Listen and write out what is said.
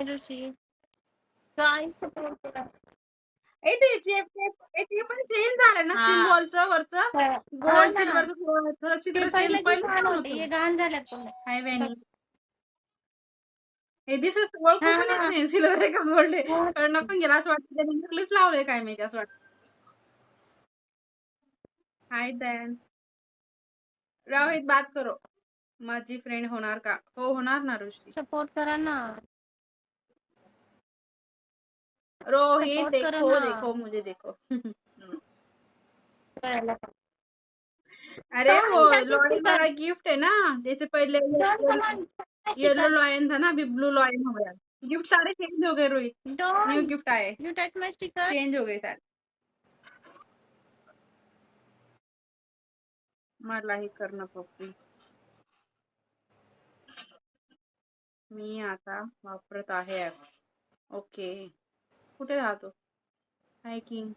ऋषी काय support केला? ए ते पण चेंज झालं ना, हा सिम्बॉलचं वरचं हा गोल्ड ना सिल्वरचं थोडं ते चित्र चेंज पहिल्याची पहिलं छान छान होते होतं. हे घाण झाल्यात तुम्ही हाय वॅनी हे दिसत ओळखू पण येत हा नाही सिल्वर आहे का गोल्ड आहे. हो. कळणं पण गेला असं वाटतं त्याने नेकलेस लावलंय काय माहिती असं वाटतं. हाय डॅन रोहित बात करो माझी फ्रेंड होणार का? हो होणार ना ऋषी. सपोर्ट करा ना रोहित सपोर्ट करा देखो ना देखो मुझे देखो. करायला. अरे वो इंडियाची लॉयन स्टिकर वाला गिफ्ट है ना, जैसे पहले डोंट येलो स्टिकर लॉयन था ना, अभी ब्लू लॉयन हो गया. गिफ्ट सारे चेंज हो गए रोहित. न्यू डोंट गिफ्ट आए, you touch my sticker change हो गए सारे. मलाही करणं पप्पी. मी आता वापरत आहे ऍप. ओके कुठे राहतो? हाय किंग